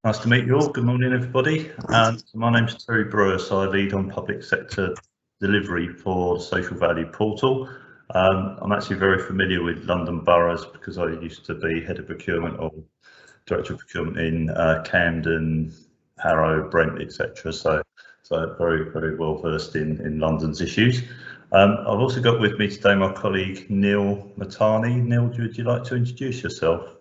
Nice to meet you all. Good morning, everybody. My name's Terry Brewer, so I lead on public sector delivery for the Social Value Portal. I'm actually very familiar with London boroughs because I used to be head of procurement or director of procurement in Camden, Harrow, Brent, etc. So very well versed in London's issues. I've also got with me today my colleague Neil Matani. Neil, would you like to introduce yourself?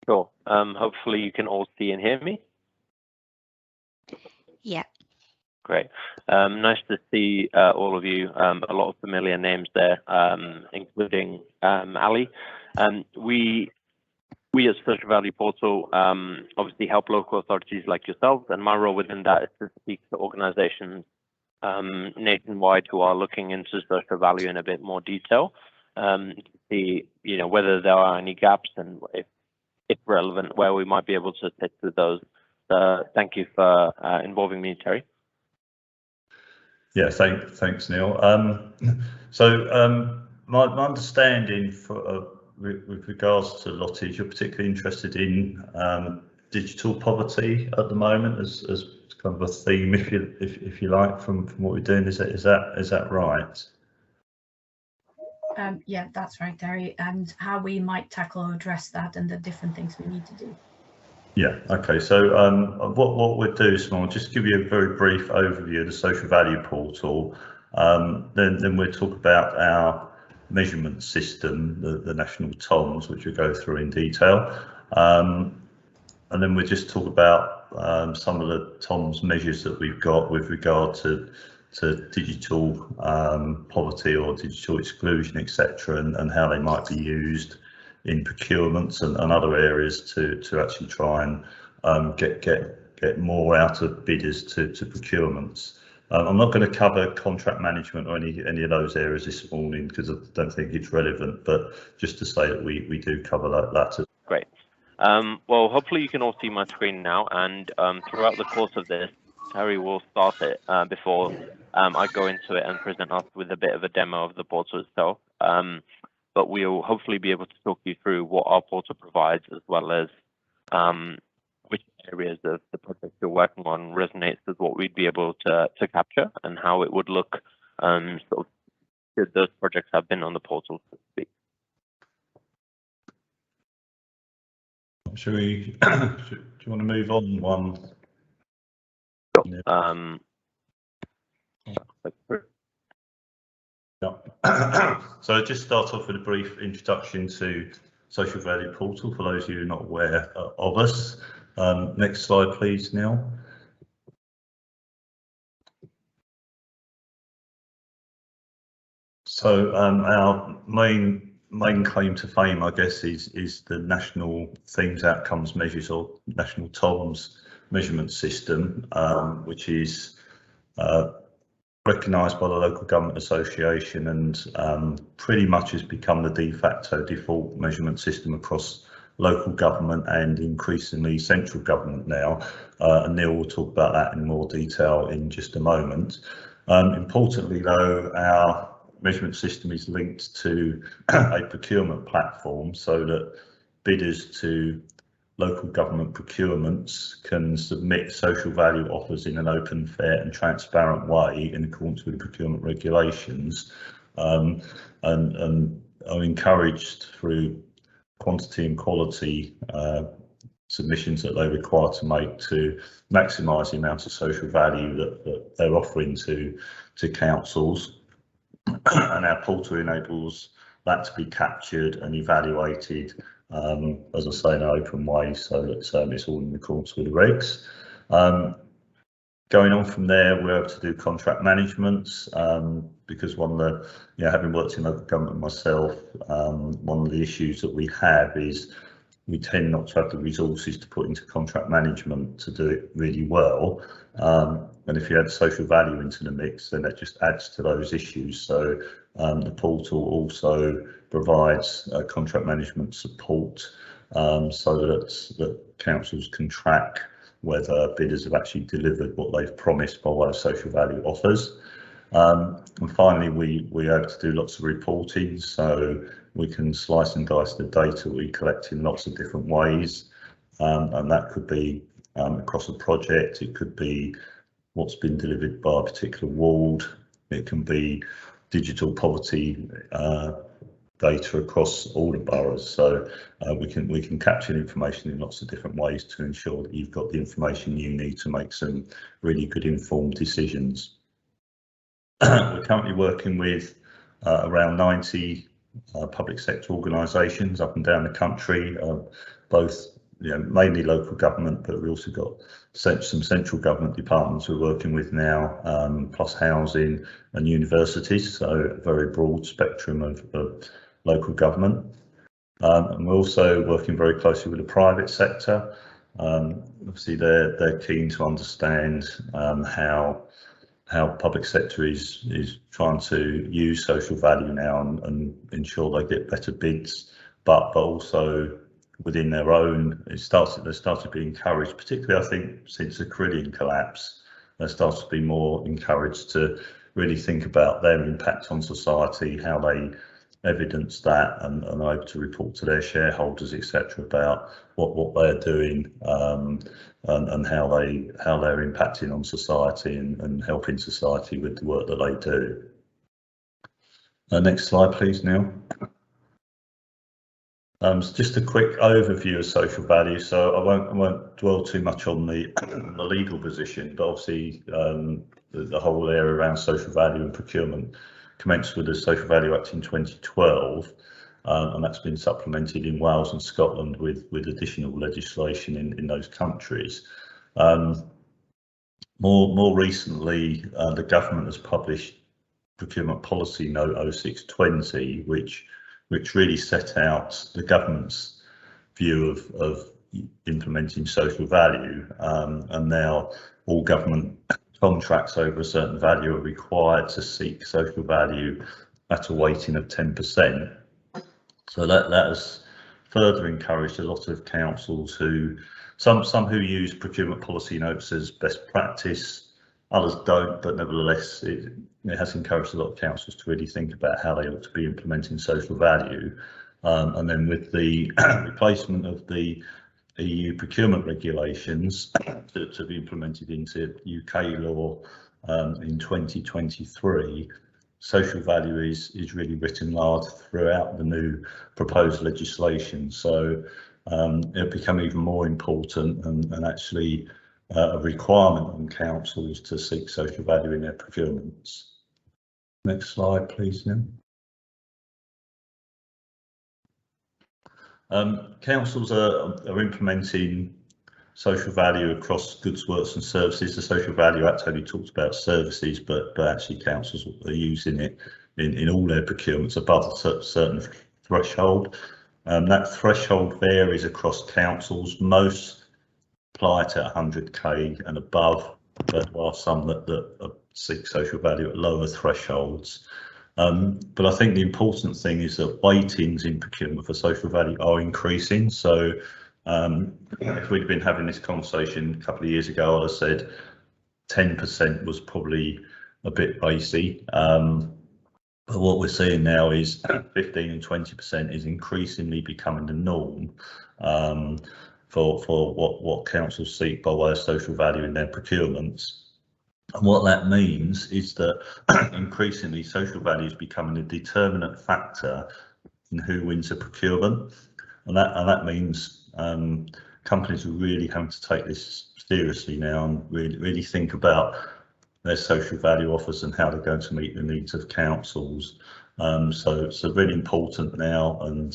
Sure. Hopefully you can all see and hear me. Yeah. Great. Nice to see all of you. A lot of familiar names there, including Ali. We as Social Value Portal obviously help local authorities like yourselves, and my role within that is to speak to organizations nationwide who are looking into social value in a bit more detail, to see whether there are any gaps and if relevant, where we might be able to take through those. Thank you for involving me, Terry. Yeah, thanks, Neil. My understanding with regards to Lottie is you're particularly interested in digital poverty at the moment as kind of a theme, if you like, from what we're doing. Is that right? Yeah, that's right, Terry, and how we might tackle or address that and the different things we need to do. Yeah, okay, so what we'll do is I'll just give you a very brief overview of the Social Value Portal, then we'll talk about our measurement system, the national TOMS, which we'll go through in detail, and then we'll just talk about some of the TOMS measures that we've got with regard to digital poverty or digital exclusion, etc., and how they might be used in procurements and other areas to actually try and get more out of bidders to procurements. I'm not going to cover contract management or any of those areas this morning because I don't think it's relevant, but just to say that we do cover that. Great. Well, hopefully you can all see my screen now, and throughout the course of this, Terry will start it before I go into it and present us with a bit of a demo of the portal itself. But we'll hopefully be able to talk you through what our portal provides, as well as which areas of the project you're working on resonates with what we'd be able to capture, and how it would look sort of should those projects have been on the portal, so to speak. Do you want to move on one? So just start off with a brief introduction to Social Value Portal for those of you who are not aware of us. Next slide, please, Neil. So our main claim to fame, I guess, is the National Themes, Outcomes, Measures, or National TOMS measurement system, which is recognised by the Local Government Association and pretty much has become the de facto default measurement system across local government and increasingly central government now. And Neil will talk about that in more detail in just a moment. Importantly, though, our measurement system is linked to a procurement platform so that bidders to local government procurements can submit social value offers in an open, fair and transparent way in accordance with the procurement regulations, and are encouraged through quantity and quality submissions that they require to make to maximise the amount of social value that they're offering to councils. And our portal enables that to be captured and evaluated, as I say, in an open way, so that it's all in accordance with the regs. Going on from there, we're able to do contract management, because one of the, having worked in local government myself, one of the issues that we have is we tend not to have the resources to put into contract management to do it really well. And if you add social value into the mix, then that just adds to those issues. So the portal also provides contract management support, so that councils can track whether bidders have actually delivered what they've promised by way of social value offers. And finally, we're able to do lots of reporting, so we can slice and dice the data we collect in lots of different ways. and that could be across a project, it could be what's been delivered by a particular ward, it can be digital poverty data across all the boroughs. So we can capture information in lots of different ways to ensure that you've got the information you need to make some really good informed decisions. We're currently working with around 90 public sector organisations up and down the country, both mainly local government, but we've also got some central government departments we're working with now, plus housing and universities, so a very broad spectrum of local government. And we're also working very closely with the private sector. Obviously they're keen to understand how public sector is trying to use social value now and ensure they get better bids, but also within their own, they started to be encouraged, particularly I think since the Carillion collapse, they started to be more encouraged to really think about their impact on society, how they evidence that, and are able to report to their shareholders, etc., about what they're doing, and how they're impacting on society and helping society with the work that they do. Next slide, please, Neil. Just a quick overview of social value. So I won't dwell too much on the legal position, but obviously the whole area around social value and procurement commenced with the Social Value Act in 2012, and that's been supplemented in Wales and Scotland with additional legislation in those countries. More recently, the government has published Procurement Policy Note 0620, which really set out the government's view of implementing social value, and now all government contracts over a certain value are required to seek social value at a weighting of 10%. So that has further encouraged a lot of councils who, some who use procurement policy notes as best practice, others don't, but nevertheless it has encouraged a lot of councils to really think about how they ought to be implementing social value. And then with the replacement of the EU procurement regulations to be implemented into UK law in 2023, social value is really written large throughout the new proposed legislation. So it'll become even more important and actually a requirement on councils to seek social value in their procurements. Next slide, please, Neil. Councils are implementing social value across goods, works and services. The Social Value Act only talks about services, but actually councils are using it in all their procurements above a certain threshold. That threshold varies across councils. Most apply to 100k and above, but there are some that seek social value at lower thresholds. But I think the important thing is that weightings in procurement for social value are increasing. So if we'd been having this conversation a couple of years ago, I'd have said 10% was probably a bit racy. But what we're seeing now is 15 and 20% is increasingly becoming the norm for what councils seek by way of social value in their procurements. And what that means is that increasingly social value is becoming a determinant factor in who wins a procurement, and that means companies are really having to take this seriously now and really think about their social value offers and how they're going to meet the needs of councils. So really important now, and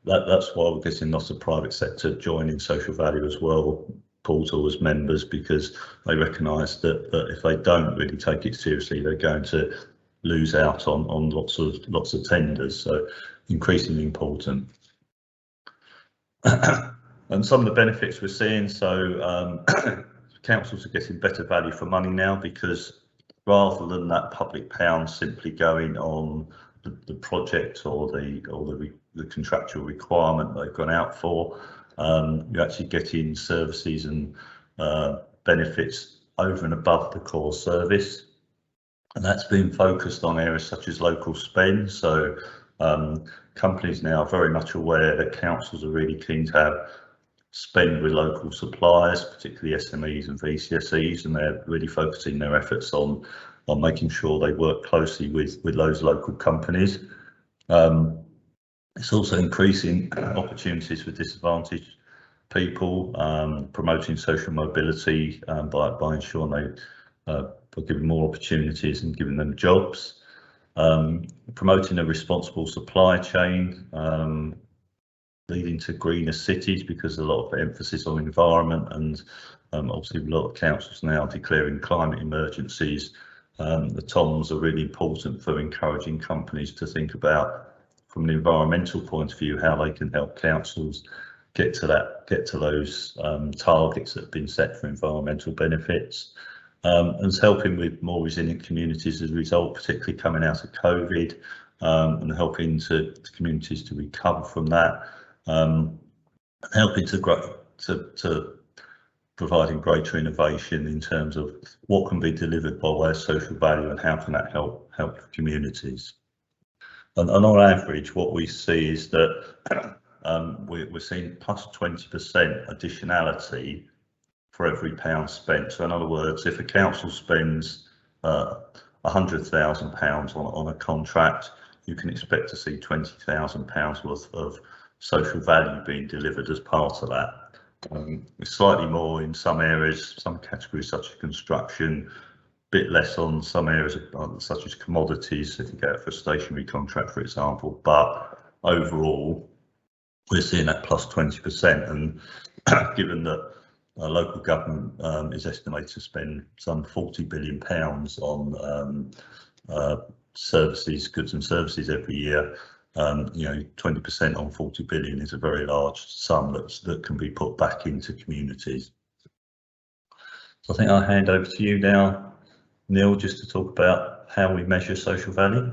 that's why we're getting lots of private sector joining social value as well, portal as members, because they recognise that if they don't really take it seriously, they're going to lose out on lots of tenders. So increasingly important. And some of the benefits we're seeing, so councils are getting better value for money now, because rather than that public pound simply going on the project or the contractual requirement they've gone out for, you're actually getting services and benefits over and above the core service, and that's been focused on areas such as local spend. So companies now are very much aware that councils are really keen to have spend with local suppliers, particularly SMEs and VCSEs, and they're really focusing their efforts on making sure they work closely with those local companies. It's also increasing opportunities for disadvantaged people, promoting social mobility by ensuring by giving more opportunities and giving them jobs, promoting a responsible supply chain, leading to greener cities because a lot of emphasis on environment, and obviously a lot of councils now declaring climate emergencies. The TOMs are really important for encouraging companies to think about, from an environmental point of view, how they can help councils get to those targets that have been set for environmental benefits, and it's helping with more resilient communities as a result, particularly coming out of COVID, and helping to communities to recover from that, helping to grow, to providing greater innovation in terms of what can be delivered by way of social value and how can that help communities. And on average, what we see is that we're seeing plus 20% additionality for every pound spent. So in other words, if a council spends £100,000 on a contract, you can expect to see £20,000 worth of social value being delivered as part of that. It's slightly more in some areas, some categories such as construction, bit less on some areas such as commodities, if you go for a stationary contract, for example, but overall we're seeing that plus 20%, and given that local government is estimated to spend some £40 billion on services, goods and services every year, 20% on 40 billion is a very large sum that can be put back into communities. So I think I'll hand over to you now, Neil, just to talk about how we measure social value.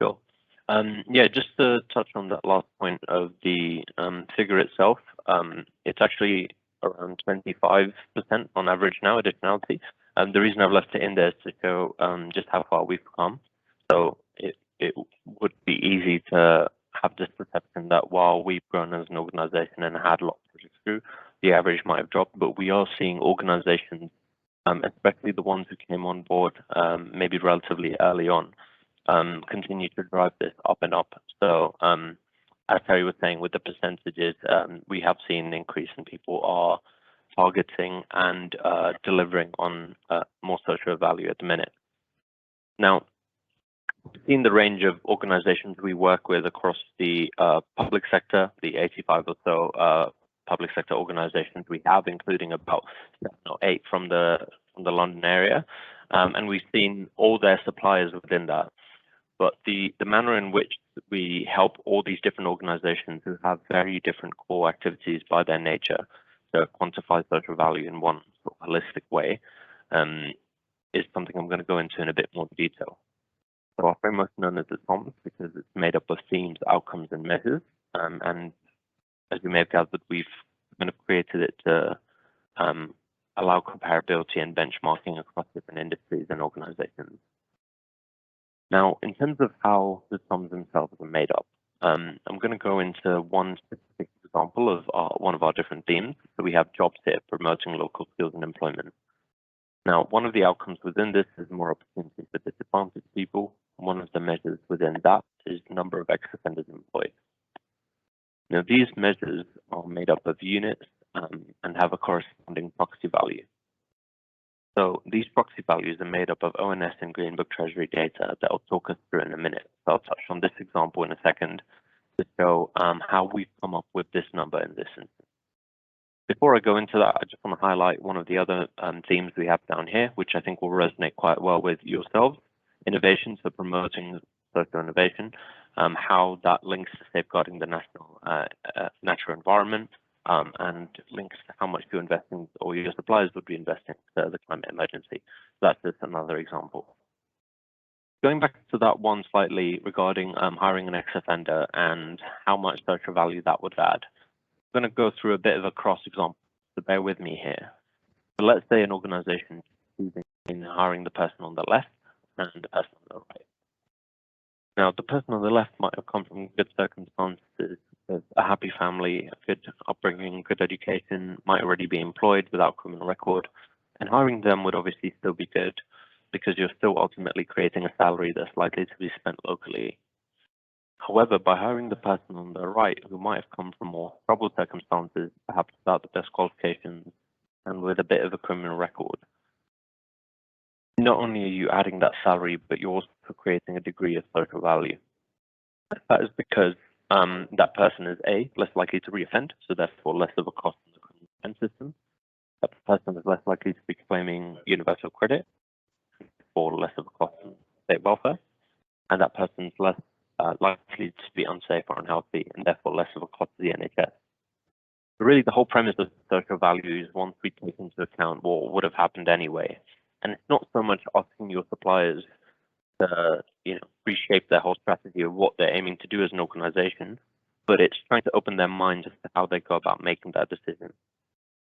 Sure. Yeah, just to touch on that last point of the figure itself, it's actually around 25% on average now, additionality. The reason I've left it in there is to show just how far we've come. So it would be easy to have this perception that while we've grown as an organisation and had lots of projects through, the average might have dropped, but we are seeing organisations, especially the ones who came on board maybe relatively early on, continue to drive this up and up. So as Terry was saying, with the percentages, we have seen an increase in people are targeting and delivering on more social value at the minute. Now, we've seen the range of organizations we work with across the public sector, the 85 or so public sector organizations we have, including about 7 or 8 from the London area, and we've seen all their suppliers within that. But the manner in which we help all these different organizations who have very different core activities by their nature to quantify social value in one sort of holistic way is something I'm going to go into in a bit more detail. So our framework is known as the TOMS because it's made up of themes, outcomes, and measures. And as you may have gathered, we've kind of created it to allow comparability and benchmarking across different industries and organizations. Now, in terms of how the TOMS themselves are made up, I'm going to go into one specific example of one of our different themes. So we have jobs here, promoting local skills and employment. Now, one of the outcomes within this is more opportunities for disadvantaged people. One of the measures within that is the number of ex-offenders employed. Now, these measures are made up of units and have a corresponding proxy value. So these proxy values are made up of ONS and Green Book Treasury data that I'll talk us through in a minute. So I'll touch on this example in a second to show how we've come up with this number in this instance. Before I go into that, I just want to highlight one of the other themes we have down here, which I think will resonate quite well with yourselves: innovations for promoting social innovation, how that links to safeguarding the natural environment, and links to how much you're investing or your suppliers would be investing to the climate emergency. So that's just another example. Going back to that one slightly regarding hiring an ex-offender and how much social value that would add, I'm going to go through a bit of a cross example, so bear with me here. So let's say an organization is hiring the person on the left and the person on the right. Now, the person on the left might have come from good circumstances, with a happy family, a good upbringing, good education, might already be employed without criminal record, and hiring them would obviously still be good because you're still ultimately creating a salary that's likely to be spent locally. However, by hiring the person on the right who might have come from more troubled circumstances, perhaps without the best qualifications, and with a bit of a criminal record, not only are you adding that salary, but you're also creating a degree of social value. That is because that person is A, less likely to reoffend, so therefore less of a cost in the criminal defense system. That person is less likely to be claiming universal credit, or less of a cost in state welfare, and that person's less likely to be unsafe or unhealthy, and therefore less of a cost to the NHS. But really, the whole premise of social value is once we take into account what would have happened anyway. And it's not so much asking your suppliers to, reshape their whole strategy of what they're aiming to do as an organization, but it's trying to open their minds as to how they go about making that decision.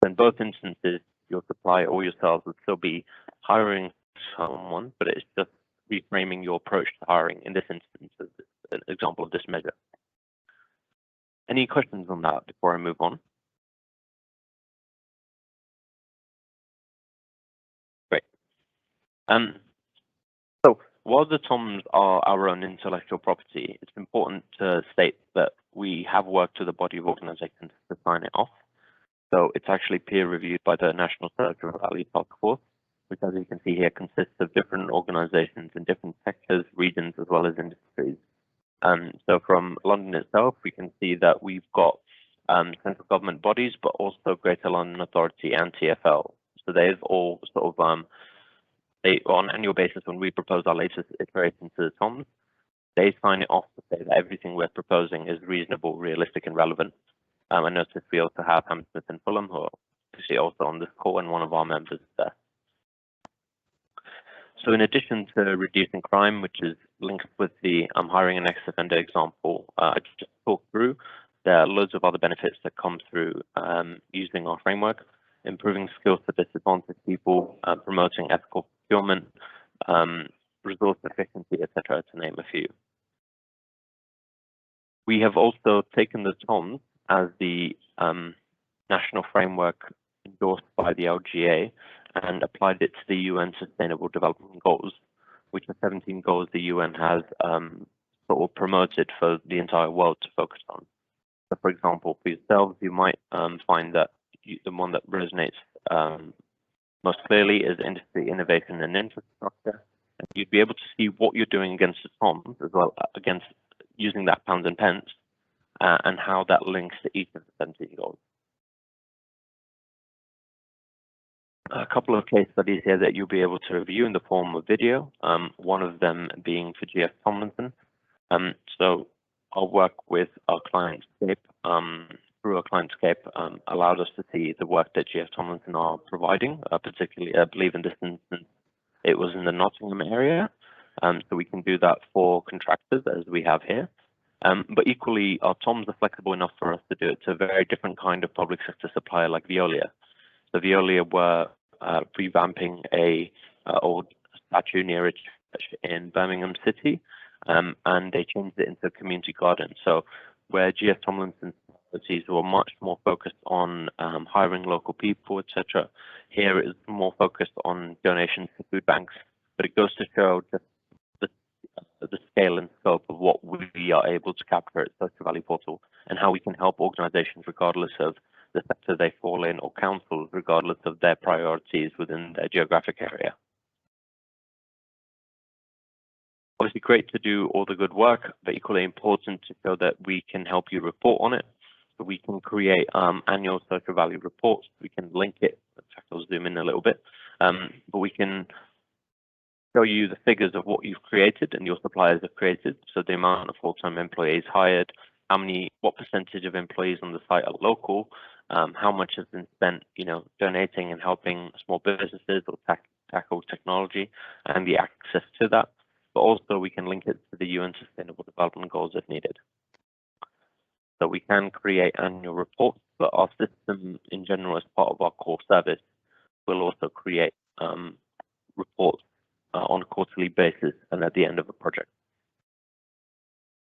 In both instances, your supplier or yourselves would still be hiring someone, but it's just reframing your approach to hiring in this instance as an example of this measure. Any questions on that before I move on? Great. So while the TOMs are our own intellectual property, it's important to state that we have worked with a body of organizations to sign it off. So it's actually peer reviewed by the National Social Value Task Force, which, as you can see here, consists of different organizations in different sectors, regions, as well as industries. So from London itself, we can see that we've got central government bodies, but also Greater London Authority and TfL. So they've all sort of, on an annual basis, when we propose our latest iteration to the TOMs, they sign it off to say that everything we're proposing is reasonable, realistic, and relevant. I noticed we also have Hammersmith and Fulham, who are actually also on this call, and one of our members there. So in addition to reducing crime, which is linked with the hiring an ex-offender example I just talked through, there are loads of other benefits that come through using our framework, improving skills for disadvantaged people, promoting ethical procurement, resource efficiency, etc., to name a few. We have also taken the TOMs as the national framework endorsed by the LGA and applied it to the UN Sustainable Development Goals, which are 17 goals the UN has sort of promoted for the entire world to focus on. So, for example, for yourselves, you might find that the one that resonates most clearly is industry, innovation, and infrastructure. And you'd be able to see what you're doing against the TOMs as well, against using that pounds and pence, and how that links to each of the 17 goals. A couple of case studies here that you'll be able to review in the form of video, one of them being for GF Tomlinson. So our work with our clientscape, through our clientscape, allowed us to see the work that GF Tomlinson are providing, particularly, I believe in this instance, it was in the Nottingham area. So we can do that for contractors as we have here. But equally, our TOMs are flexible enough for us to do it to a very different kind of public sector supplier like Veolia. So Veolia were revamping a old statue near a church in Birmingham City, and they changed it into a community garden. So where GF Tomlinson's policies were much more focused on hiring local people, etc., here it is more focused on donations to food banks. But it goes to show just the scale and scope of what we are able to capture at Social Value Portal, and how we can help organizations regardless of the sector they fall in, or councils regardless of their priorities within their geographic area. Obviously great to do all the good work, but equally important to show that we can help you report on it. So we can create annual social value reports. We can link it. In fact, I'll zoom in a little bit, but we can show you the figures of what you've created and your suppliers have created. So the amount of full-time employees hired, what percentage of employees on the site are local, how much has been spent, donating and helping small businesses or tackle technology and the access to that. But also we can link it to the UN Sustainable Development Goals if needed. So we can create annual reports, but our system in general, as part of our core service, will also create reports on a quarterly basis and at the end of a project.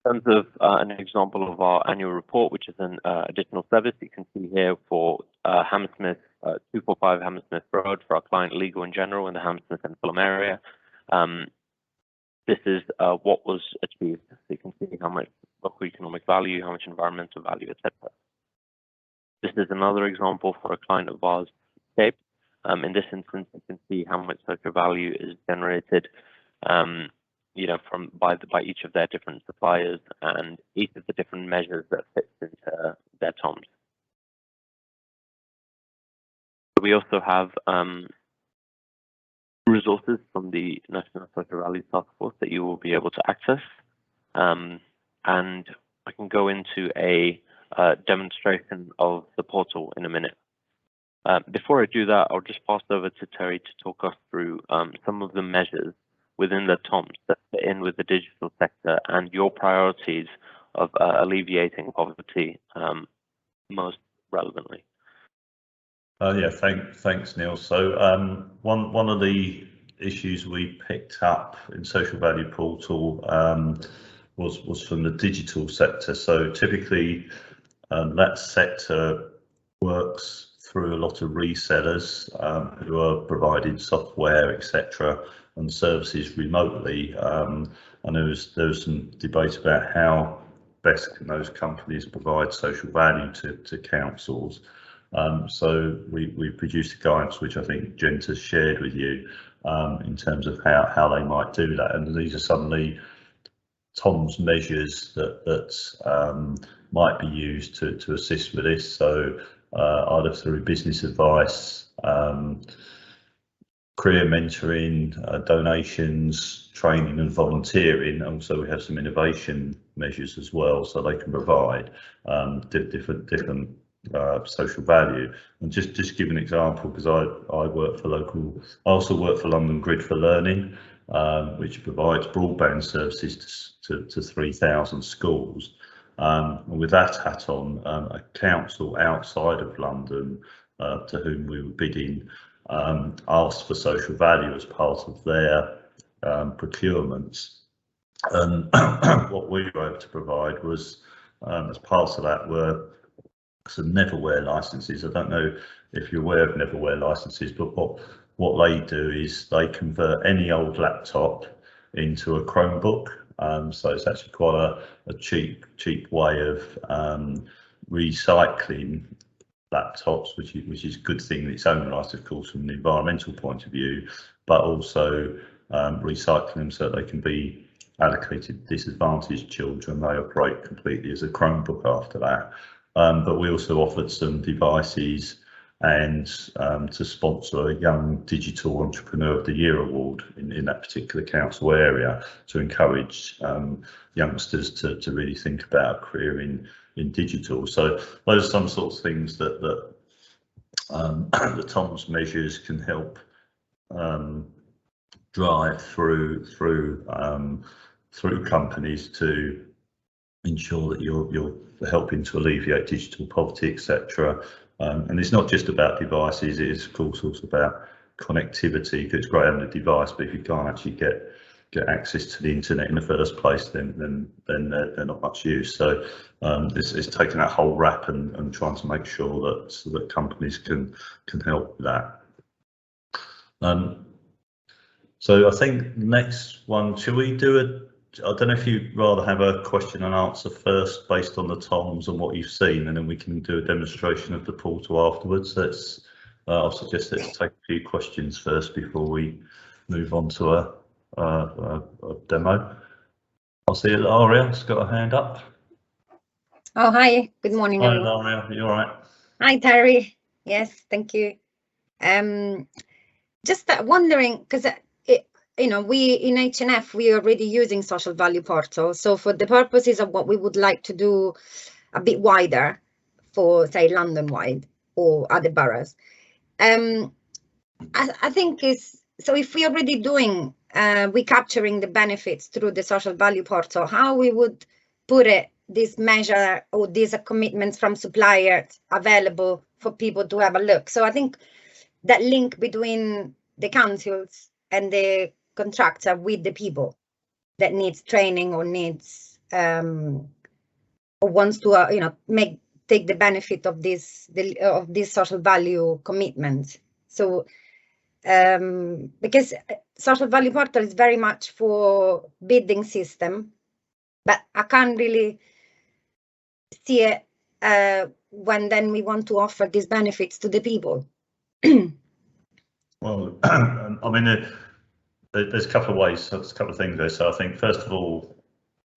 In terms of an example of our annual report, which is an additional service, you can see here for Hammersmith, 245 Hammersmith Road for our client Legal in General in the Hammersmith and Fulham area. This is what was achieved. So you can see how much local economic value, how much environmental value, etc. This is another example for a client of ours, Cape. In this instance, you can see how much social value is generated, by each of their different suppliers and each of the different measures that fits into their TOMs. We also have resources from the National Social Value Task Force that you will be able to access, and I can go into a demonstration of the portal in a minute. Before I do that, I'll just pass over to Terry to talk us through some of the measures within the TOMs that fit in with the digital sector and your priorities of alleviating poverty most relevantly. Yeah, thanks, Neil. So one of the issues we picked up in Social Value Portal was from the digital sector. So typically that sector works through a lot of resellers who are providing software, etc., and services remotely. And there was some debate about how best can those companies provide social value to councils. So we produced a guidance which I think Gent has shared with you in terms of how they might do that, and these are some of the TOMS measures that might be used to assist with this. So either through business advice, career mentoring, donations, training and volunteering. Also we have some innovation measures as well, so they can provide different social value. And just give an example, because I also work for London Grid for Learning, which provides broadband services to 3,000 schools. And with that hat on, a council outside of London to whom we were bidding asked for social value as part of their procurements. And what we were able to provide was, as part of that, were some Neverware licenses. I don't know if you're aware of Neverware licenses, but what they do is they convert any old laptop into a Chromebook. So it's actually quite a cheap way of recycling laptops, which is a good thing in its own right, of course, from an environmental point of view, but also recycling them so that they can be allocated disadvantaged children. They operate completely as a Chromebook after that. But we also offered some devices and to sponsor a Young Digital Entrepreneur of the Year award in that particular council area to encourage youngsters to really think about a career in digital. So those are some sorts of things that the TOMS measures can help drive through companies to ensure that you're helping to alleviate digital poverty, etc. And it's not just about devices, it is of course also about connectivity, because it's great having a device, but if you can't actually get access to the internet in the first place, then they're not much use. So it's taking that whole wrap and trying to make sure that companies can help with that. So I think next one, shall we do I don't know if you'd rather have a question and answer first based on the TOMs and what you've seen, and then we can do a demonstration of the portal afterwards. I'll suggest let's take a few questions first before we move on to a demo. I'll see that Aria's got a hand up. Oh, hi, good morning. Hi, Aria, you all right? Hi, Terry. Yes, thank you. Just wondering, because we in HNF, we are already using Social Value Portal. So for the purposes of what we would like to do a bit wider for, say, London-wide or other boroughs, I think so if we're already doing, we capturing the benefits through the Social Value Portal, how we would put this measure or these commitments from suppliers available for people to have a look. So I think that link between the councils and the contractor with the people that needs training or needs wants to take the benefit of this social value commitment. So because social value portal is very much for bidding system, but I can't really see it when then we want to offer these benefits to the people. Well, I mean, there's a couple of ways, there's a couple of things there. So I think first of all,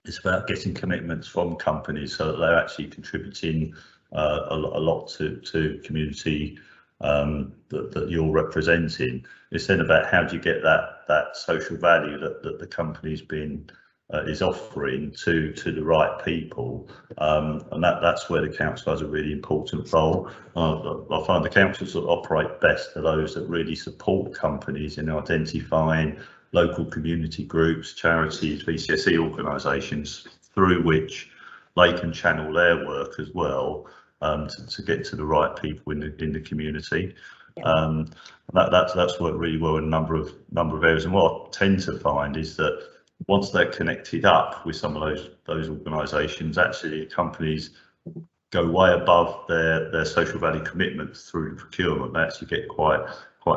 it's about getting commitments from companies so that they're actually contributing a lot to community that you're representing. It's then about how do you get that social value that the company's is offering to the right people, and that's where the council has a really important role. I find the councils that operate best are those that really support companies in identifying local community groups, charities, VCSE organisations through which they can channel their work as well to get to the right people in the community. Yeah. That's worked really well in a number of areas, and what I tend to find is that once they're connected up with some of those organisations, actually companies go way above their social value commitments through procurement. They actually get quite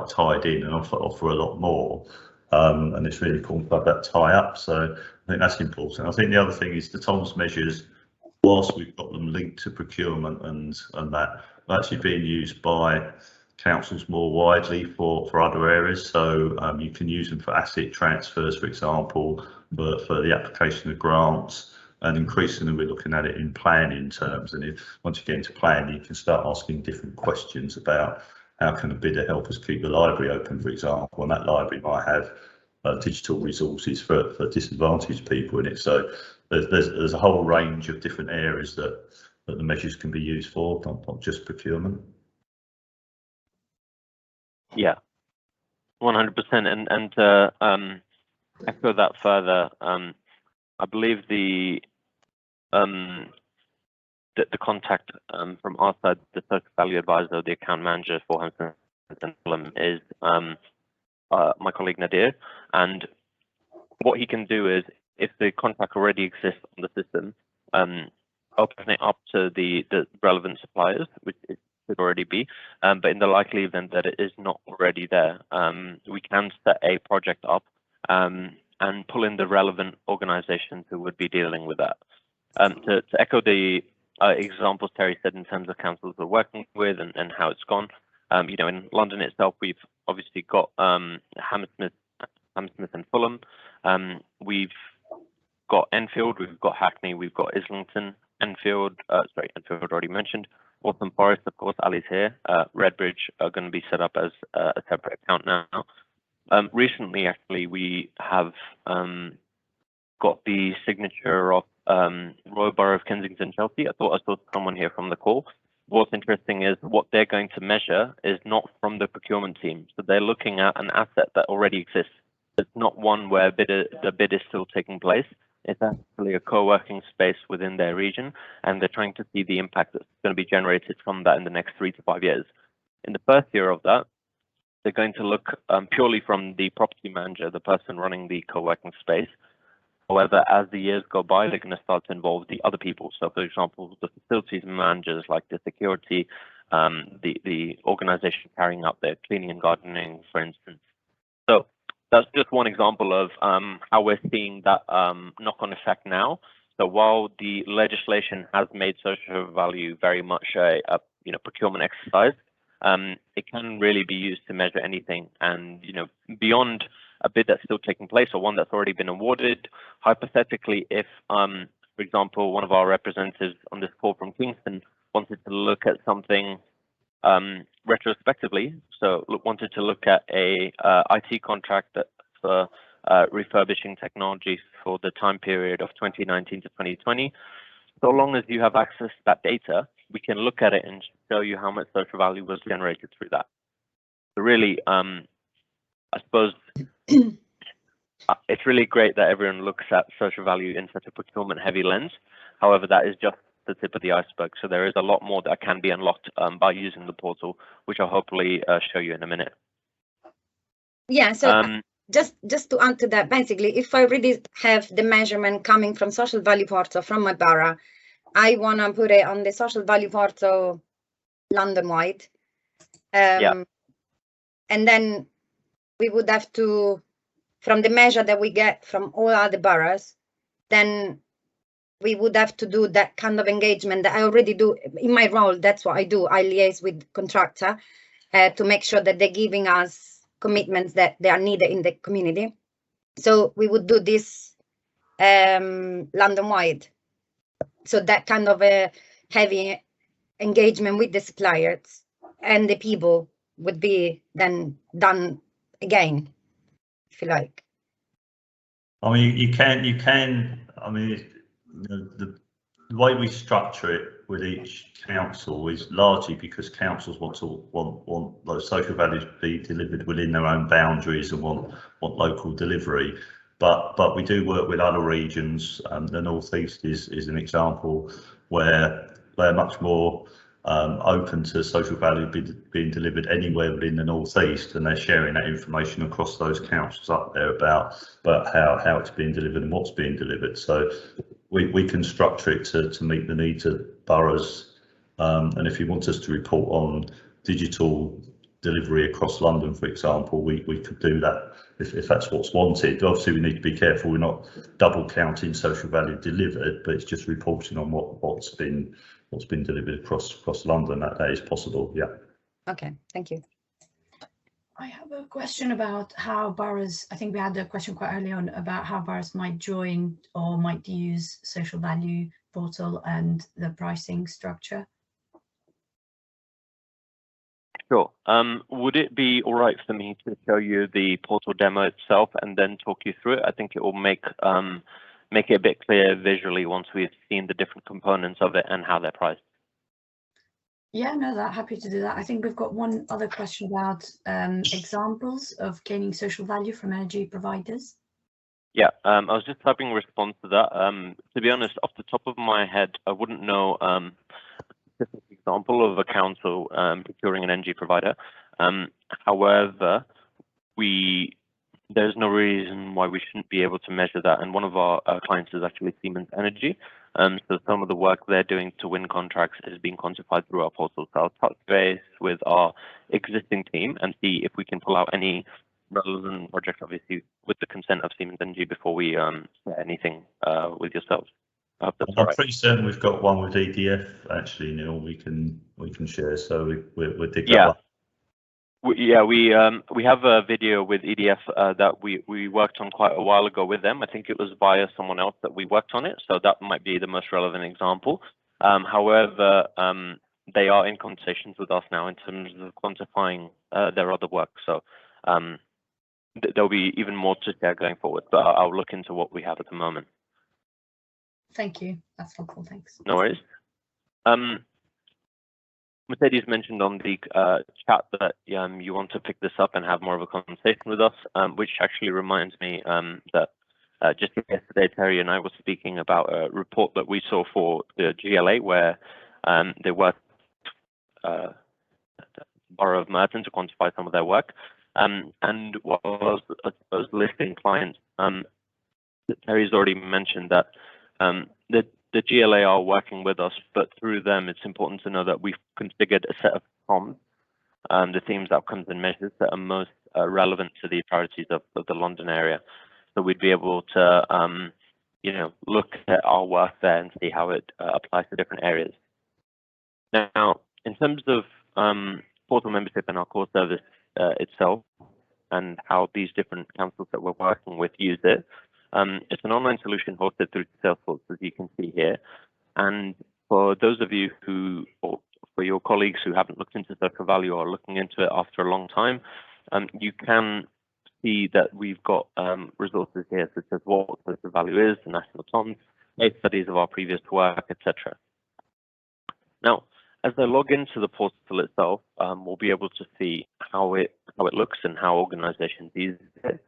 tied in and offer a lot more. And it's really important to have that tie up. So I think that's important. I think the other thing is the Tom's measures, whilst we've got them linked to procurement and that, are actually being used by councils more widely for other areas. So you can use them for asset transfers, for example, for the application of grants, and increasingly we're looking at it in planning terms. And once you get into planning, you can start asking different questions about how can a bidder help us keep the library open, for example, and that library might have digital resources for disadvantaged people in it. So there's a whole range of different areas that the measures can be used for, not just procurement. Yeah, 100%. And to echo that further, I believe the contact from our side, the social value advisor, the account manager for Hampton and Fulham, is my colleague Nadir. And what he can do is, if the contract already exists on the system, open it up to the relevant suppliers, which it should already be. But in the likely event that it is not already there, we can set a project up and pull in the relevant organizations who would be dealing with that. To echo the examples Terry said in terms of councils we're working with and how it's gone, in London itself, we've obviously got Hammersmith and Fulham. We've got Enfield, we've got Hackney, we've got Islington, Enfield already mentioned. Waltham Forest, of course, Ali's here. Redbridge are going to be set up as a separate account now. Recently, actually, we have got the signature of Royal Borough of Kensington, Chelsea. I thought I saw someone here from the call. What's interesting is what they're going to measure is not from the procurement team. So they're looking at an asset that already exists. It's not one where the bid is still taking place. It's actually a co-working space within their region, and they're trying to see the impact that's going to be generated from that in the next 3 to 5 years. In the first year of that, they're going to look purely from the property manager, the person running the co-working space. However, as the years go by, they're going to start to involve the other people. So, for example, the facilities managers, like the security, the organization carrying out their cleaning and gardening, for instance. So that's just one example of how we're seeing that knock-on effect now. So while the legislation has made social value very much a procurement exercise, it can really be used to measure anything. And beyond a bid that's still taking place or one that's already been awarded, hypothetically, if for example, one of our representatives on this call from Kingston wanted to look at something retrospectively, so wanted to look at a IT contract that for refurbishing technology for the time period of 2019 to 2020, so long as you have access to that data, we can look at it and show you how much social value was generated through that. So really, I suppose it's really great that everyone looks at social value in such a procurement heavy lens. However, that is just the tip of the iceberg. So there is a lot more that can be unlocked by using the portal, which I'll hopefully show you in a minute. Yeah, so just to add to that, basically, if I already have the measurement coming from social value portal from my borough, I want to put it on the social value portal London-wide. Yeah. And then we would have to, from the measure that we get from all other boroughs, then we would have to do that kind of engagement that I already do in my role. That's what I do. I liaise with contractor to make sure that they're giving us commitments that they are needed in the community. So we would do this London-wide. So that kind of a heavy engagement with the suppliers and the people would be then done again, if you like. I mean, you can. I mean, the way we structure it with each council is largely because councils want those social values to be delivered within their own boundaries and want local delivery. But we do work with other regions. The North East is an example where they're much more open to social value being delivered anywhere within the North East, and they're sharing that information across those councils up there about how it's being delivered and what's being delivered. So we can structure it to meet the needs of boroughs, and if you want us to report on digital delivery across London, for example, we could do that if that's what's wanted. Obviously, we need to be careful we're not double counting social value delivered, but it's just reporting on what's been delivered across London. That is possible. Yeah. Okay, thank you. I have a question about how boroughs, I think we had a question quite early on about how boroughs might join or might use social value portal and the pricing structure. Sure. Would it be all right for me to show you the portal demo itself and then talk you through it? I think it will make it a bit clearer visually once we've seen the different components of it and how they're priced. Yeah, no, happy to do that. I think we've got one other question about examples of gaining social value from energy providers. Yeah, I was just typing a response to that. To be honest, off the top of my head, I wouldn't know a specific example of a council procuring an energy provider. However, there's no reason why we shouldn't be able to measure that. And one of our clients is actually Siemens Energy. So some of the work they're doing to win contracts is being quantified through our portal. So I'll touch base with our existing team and see if we can pull out any relevant projects, obviously with the consent of Siemens Energy, before we share anything with yourselves. I'm pretty certain we've got one with EDF actually, Neil. We can share. So we'll dig that one. We have a video with EDF that we worked on quite a while ago with them. I think it was via someone else that we worked on it, so that might be the most relevant example. However, they are in conversations with us now in terms of quantifying their other work. So there'll be even more to share going forward, but I'll look into what we have at the moment. Thank you. That's helpful. Thanks. No worries. Mercedes mentioned on the chat that you want to pick this up and have more of a conversation with us, which actually reminds me that just yesterday, Terry and I were speaking about a report that we saw for the GLA, where they worked Borough of Merton to quantify some of their work. And while I was listing clients, Terry's already mentioned that the GLA are working with us, but through them, it's important to know that we've configured a set of comms, the themes, outcomes, and measures that are most relevant to the priorities of the London area. So we'd be able to, look at our work there and see how it applies to different areas. Now, in terms of portal membership and our core service itself, and how these different councils that we're working with use it, it's an online solution hosted through Salesforce, as you can see here. And for those of you or for your colleagues who haven't looked into social value or are looking into it after a long time, you can see that we've got resources here such as what social value is, the national TOMs, case studies of our previous work, etc. Now, as I log into the portal itself, we'll be able to see how it looks and how organizations use it.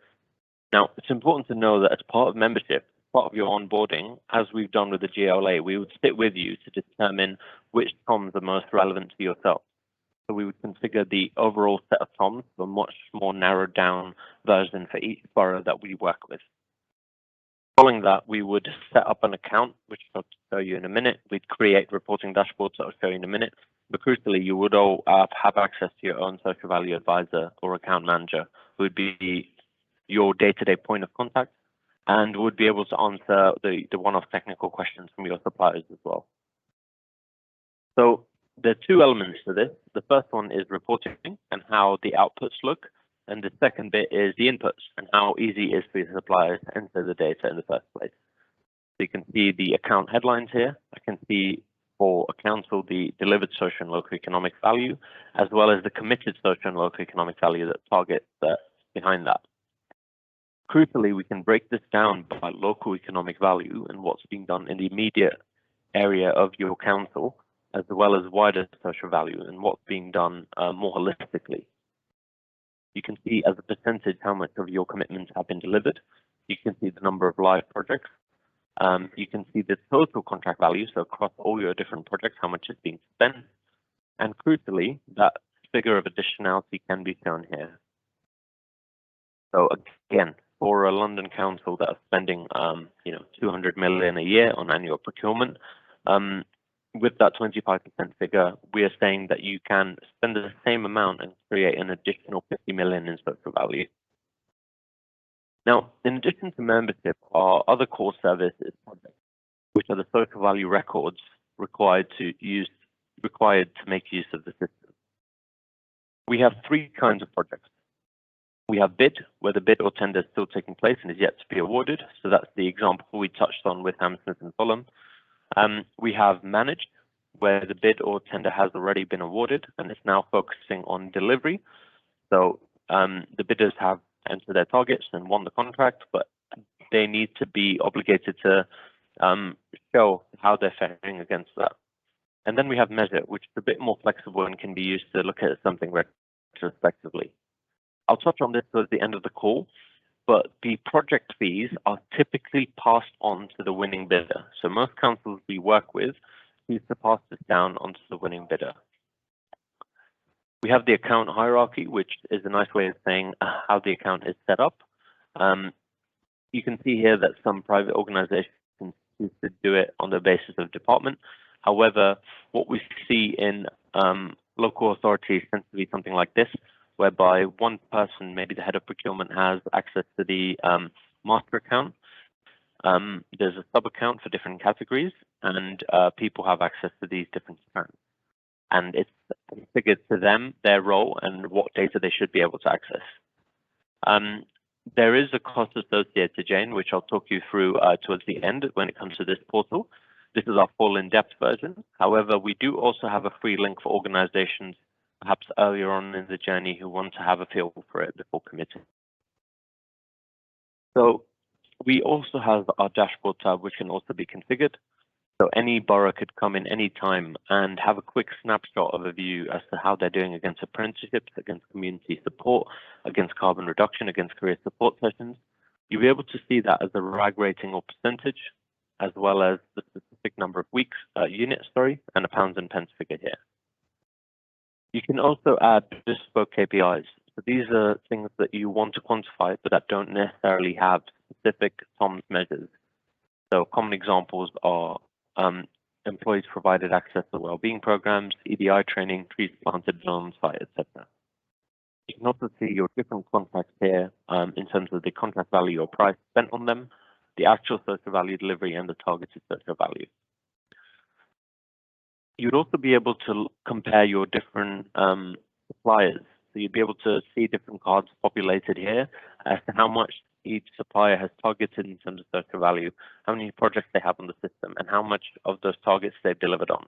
Now, it's important to know that as part of membership, part of your onboarding, as we've done with the GLA, we would sit with you to determine which comms are most relevant to yourself. So we would configure the overall set of TOMs to a much more narrowed down version for each borough that we work with. Following that, we would set up an account, which I'll show you in a minute. We'd create reporting dashboards that I'll show you in a minute. But crucially, you would all have access to your own social value advisor or account manager, who would be your day-to-day point of contact and would be able to answer the one-off technical questions from your suppliers as well. So there are two elements to this. The first one is reporting and how the outputs look. And the second bit is the inputs and how easy it is for your suppliers to enter the data in the first place. So you can see the account headlines here. I can see for a council the delivered social and local economic value, as well as the committed social and local economic value that targets behind that. Crucially, we can break this down by local economic value and what's being done in the immediate area of your council, as well as wider social value and what's being done more holistically. You can see as a percentage how much of your commitments have been delivered. You can see the number of live projects. You can see the total contract value, so across all your different projects, how much is being spent. And crucially, that figure of additionality can be shown here. So again, for a London council that are spending 200 million a year on annual procurement, with that 25% figure, we are saying that you can spend the same amount and create an additional 50 million in social value. Now, in addition to membership, our other core service is projects, which are the social value records required to make use of the system. We have three kinds of projects. We have bid, where the bid or tender is still taking place and is yet to be awarded. So that's the example we touched on with Hammersmith and Fulham. We have managed, where the bid or tender has already been awarded and is now focusing on delivery. So the bidders have entered their targets and won the contract, but they need to be obligated to show how they're faring against that. And then we have measure, which is a bit more flexible and can be used to look at something retrospectively. I'll touch on this towards the end of the call, but the project fees are typically passed on to the winning bidder. So most councils we work with choose to pass this down onto the winning bidder. We have the account hierarchy, which is a nice way of saying how the account is set up. You can see here that some private organizations choose to do it on the basis of department. However, what we see in local authorities tends to be something like this, whereby one person, maybe the head of procurement, has access to the master account. There's a sub account for different categories, and people have access to these different accounts. And it's configured to them, their role, and what data they should be able to access. There is a cost associated, Jane, which I'll talk you through towards the end when it comes to this portal. This is our full in-depth version. However, we do also have a free link for organizations perhaps earlier on in the journey who want to have a feel for it before committing. So we also have our dashboard tab, which can also be configured. So any borough could come in any time and have a quick snapshot of a view as to how they're doing against apprenticeships, against community support, against carbon reduction, against career support sessions. You'll be able to see that as a RAG rating or percentage, as well as the specific number of weeks, units, and a pounds and pence figure here. You can also add bespoke KPIs. So these are things that you want to quantify, but that don't necessarily have specific TOMS measures. So common examples are employees provided access to wellbeing programs, EDI training, trees planted on site, etc. You can also see your different contracts here in terms of the contract value or price spent on them, the actual social value delivery, and the targeted social value. You'd also be able to compare your different suppliers. So you'd be able to see different cards populated here as to how much each supplier has targeted in terms of social value, how many projects they have on the system, and how much of those targets they've delivered on.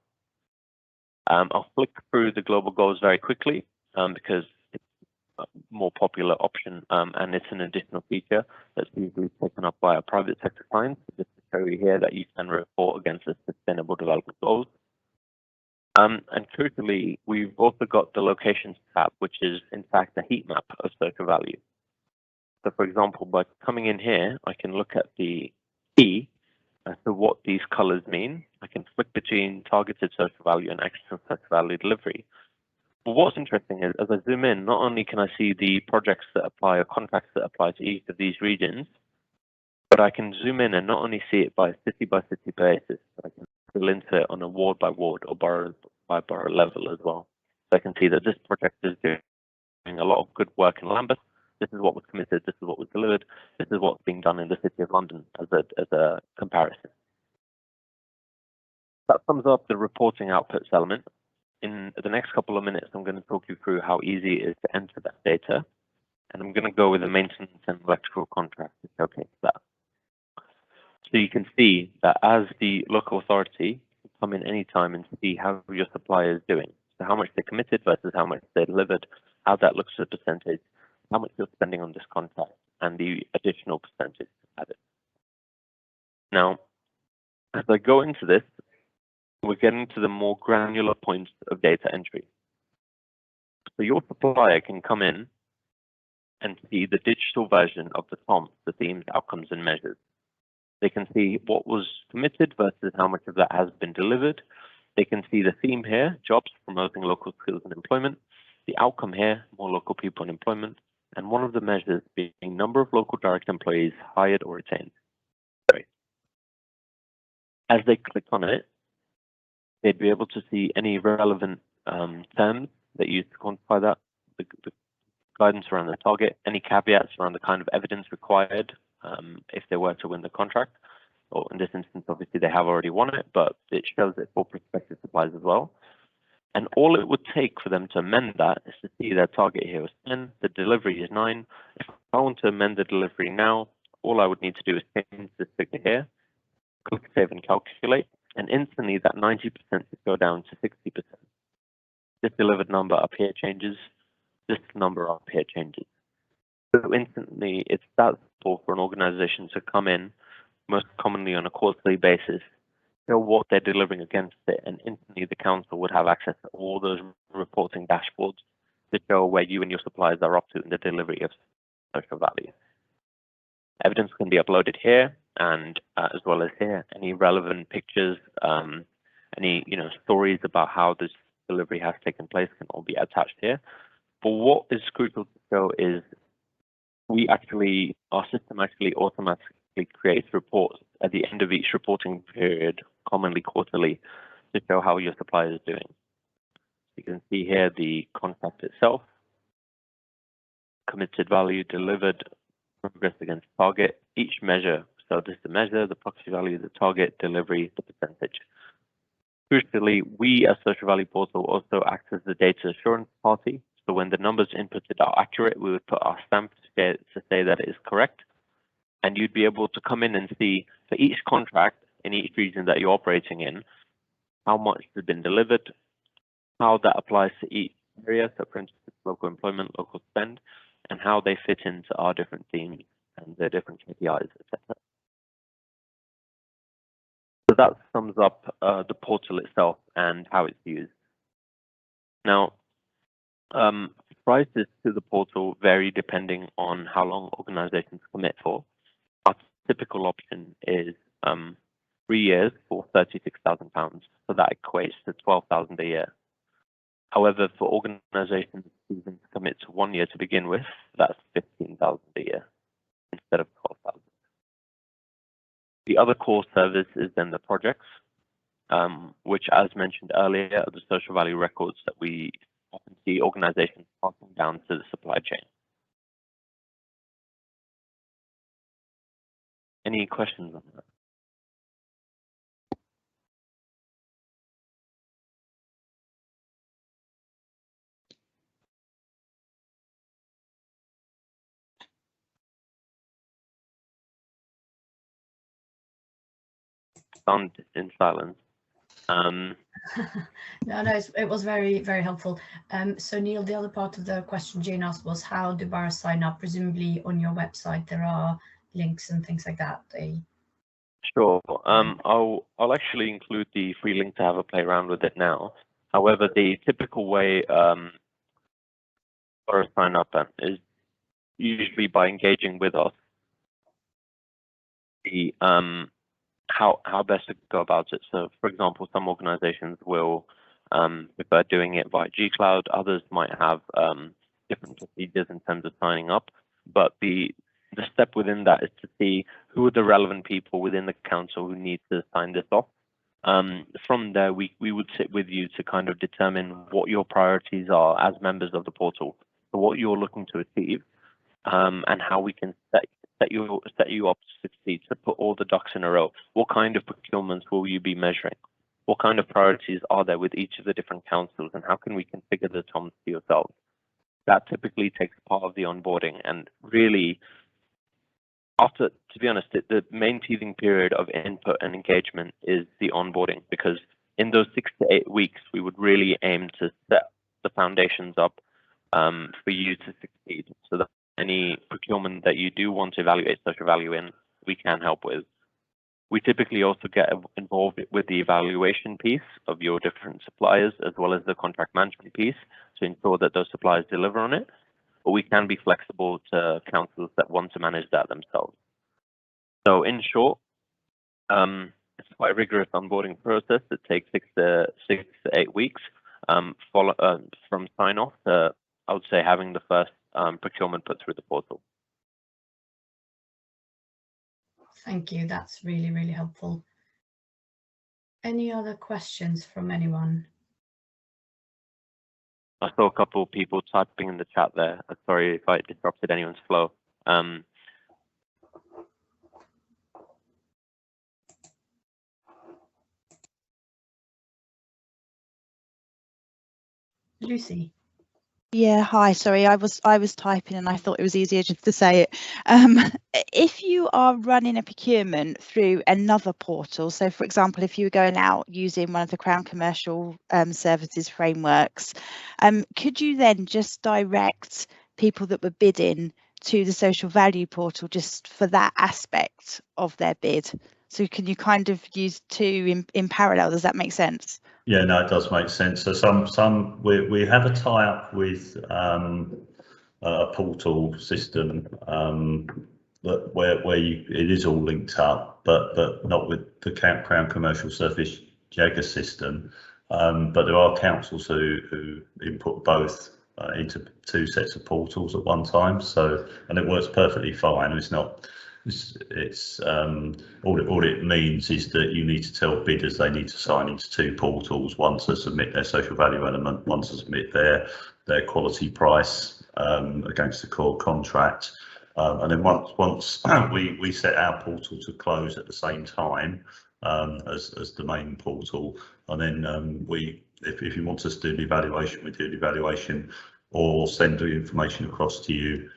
I'll flick through the global goals very quickly because it's a more popular option and it's an additional feature that's usually taken up by our private sector clients, just to show you here that you can report against the Sustainable Development Goals. And crucially, we've also got the locations tab, which is in fact a heat map of social value. So for example, by coming in here, I can look at the key as to what these colors mean. I can flick between targeted social value and actual social value delivery. But what's interesting is, as I zoom in, not only can I see the projects that apply or contracts that apply to each of these regions, but I can zoom in and not only see it by city basis, but I can drill into it on a ward by ward or borough by borough level as well. So I can see that this project is doing a lot of good work in Lambeth. This is what was committed. This is what was delivered. This is what's being done in the City of London as a comparison. That sums up the reporting outputs element. In the next couple of minutes, I'm going to talk you through how easy it is to enter that data. And I'm going to go with the maintenance and electrical contract to showcase that. So you can see that as the local authority, you come in any time and see how your supplier is doing. So how much they committed versus how much they delivered, how that looks at percentage, how much you're spending on this contract, and the additional percentage added. Now, as I go into this, we're getting to the more granular points of data entry. So your supplier can come in and see the digital version of the TOMs, the themes, outcomes, and measures. They can see what was committed versus how much of that has been delivered. They can see the theme here, jobs, promoting local skills and employment. The outcome here, more local people and employment. And one of the measures being number of local direct employees hired or retained. Sorry. As they click on it, they'd be able to see any relevant terms that use to quantify that, the guidance around the target, any caveats around the kind of evidence required if they were to win the contract. Or in this instance, obviously they have already won it, but it shows it for prospective suppliers as well. And all it would take for them to amend that is to see their target here was 10, the delivery is 9. If I want to amend the delivery now, all I would need to do is change this figure here, click Save and Calculate, and instantly that 90% would go down to 60%. This delivered number up here changes, this number up here changes. So instantly, it's that simple for an organization to come in, most commonly on a quarterly basis, show what they're delivering against it, and instantly the council would have access to all those reporting dashboards to show where you and your suppliers are up to in the delivery of social value. Evidence can be uploaded here, and as well as here, any relevant pictures, any stories about how this delivery has taken place can all be attached here. But what is crucial to show is our system actually automatically creates reports at the end of each reporting period, commonly quarterly, to show how your supplier is doing. You can see here the contract itself, committed value, delivered, progress against target, each measure. So this is the measure, the proxy value, the target, delivery, the percentage. Crucially, we as Social Value Portal also act as the data assurance party. So when the numbers inputted are accurate, we would put our stamp to say that it is correct. And you'd be able to come in and see for each contract in each region that you're operating in, how much has been delivered, how that applies to each area, so for instance, local employment, local spend, and how they fit into our different themes and their different KPIs, etc. So that sums up the portal itself and how it's used. Now, prices to the portal vary depending on how long organizations commit for. Our typical option is 3 years for £36,000. So that equates to £12,000 a year. However, for organizations choosing to commit to 1 year to begin with, that's £15,000 a year instead of £12,000. The other core service is then the projects, which, as mentioned earlier, are the social value records that we often see organizations passing down to the supply chain. Any questions on that? Stunned in silence. No, it was very, very helpful. So Neil, the other part of the question Jane asked was, how do buyers sign up? Presumably on your website there are links and things like that. Sure. I'll actually include the free link to have a play around with it now. However, the typical way for a sign up is usually by engaging with us. The how best to go about it. So, for example, some organizations will prefer doing it via G-Cloud. Others might have different procedures in terms of signing up, but the step within that is to see who are the relevant people within the council who need to sign this off. From there, we would sit with you to kind of determine what your priorities are as members of the portal, so what you're looking to achieve, and how we can set you up to succeed, to put all the ducks in a row. What kind of procurements will you be measuring? What kind of priorities are there with each of the different councils, and how can we configure the TOMs to yourselves? That typically takes part of the onboarding, and really, after, to be honest, the main teething period of input and engagement is the onboarding, because in those 6 to 8 weeks, we would really aim to set the foundations up for you to succeed, so that any procurement that you do want to evaluate social value in, we can help with. We typically also get involved with the evaluation piece of your different suppliers, as well as the contract management piece, to ensure that those suppliers deliver on it. But we can be flexible to councils that want to manage that themselves. So in short, it's quite a rigorous onboarding process that takes 6 to 8 weeks from sign off to, I would say, having the first procurement put through the portal. Thank you. That's really, really helpful. Any other questions from anyone? I saw a couple of people typing in the chat there. Sorry if I disrupted anyone's flow. Lucy. Yeah, hi. Sorry, I was typing and I thought it was easier just to say it. If you are running a procurement through another portal, so for example, if you were going out using one of the Crown Commercial Services frameworks, could you then just direct people that were bidding to the social value portal just for that aspect of their bid? So can you kind of use two in parallel? Does that make sense? Yeah, no, it does make sense. So we have a tie-up with a portal system where it is all linked up, but not with the Crown Commercial Service Jagger system. But there are councils who input both into 2 sets of portals at one time. So, and it works perfectly fine. It's not. It's all it means is that you need to tell bidders they need to sign into 2 portals, one to submit their social value element, one to submit their quality price against the core contract, and then once we set our portal to close at the same time as the main portal, and then if you want us to do the evaluation, we do the evaluation or send the information across to you.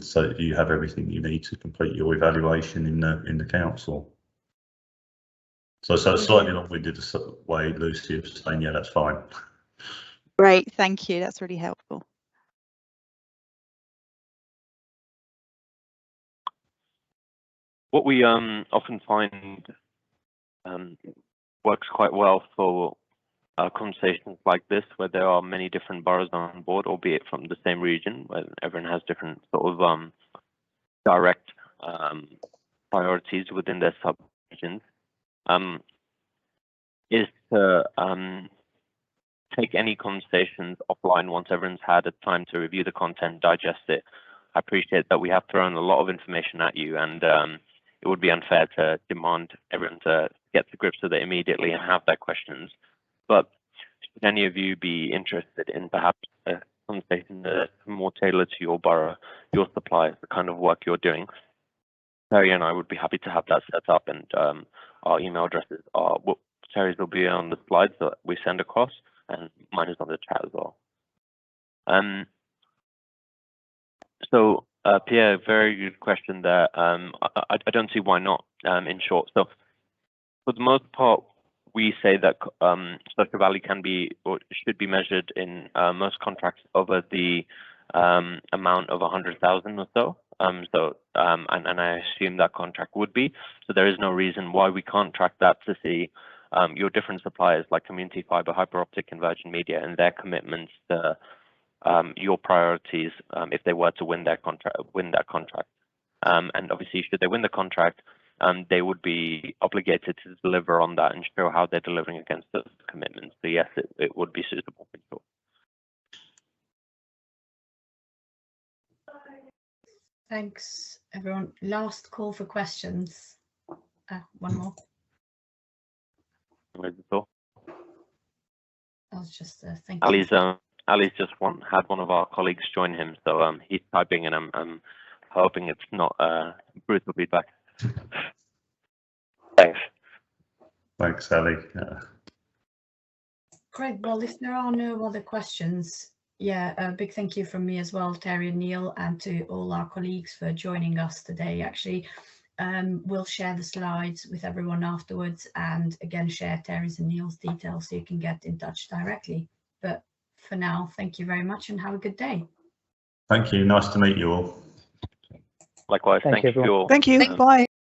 So that you have everything you need to complete your evaluation in the council. So slightly long-winded way, Lucy, of saying, yeah, that's fine. Great, thank you. That's really helpful. What we often find works quite well for conversations like this, where there are many different boroughs on board, albeit from the same region, where everyone has different sort of direct priorities within their sub-regions, is to take any conversations offline once everyone's had a time to review the content, digest it. I appreciate that we have thrown a lot of information at you, and it would be unfair to demand everyone to get to grips with it immediately and have their questions. But should any of you be interested in perhaps a conversation that's more tailored to your borough, your suppliers, the kind of work you're doing, Terry and I would be happy to have that set up, and our email addresses are, well, Terry's will be on the slides that we send across, and mine is on the chat as well. So Pierre, very good question there. I don't see why not, in short. So for the most part, we say that social value can be or should be measured in most contracts over the amount of 100,000 or so. And I assume that contract would be. So there is no reason why we can't track that to see your different suppliers like Community Fibre, Hyperoptic, and Virgin Media, and their commitments to your priorities if they were to win that contract. And obviously, should they win the contract, they would be obligated to deliver on that and show how they're delivering against those commitments. So yes, it would be suitable for sure. Thanks, everyone. Last call for questions. One more. I was just thank you. Ali's just had one of our colleagues join him, so he's typing, and I'm hoping it's not brutal feedback. Thanks. Thanks, Ali. Great. Well, if there are no other questions, yeah, a big thank you from me as well, Terry and Neil, and to all our colleagues for joining us today. Actually, we'll share the slides with everyone afterwards, and again share Terry's and Neil's details so you can get in touch directly. But for now, thank you very much and have a good day. Thank you. Nice to meet you all. Likewise. Thank you all. Thank you. Bye.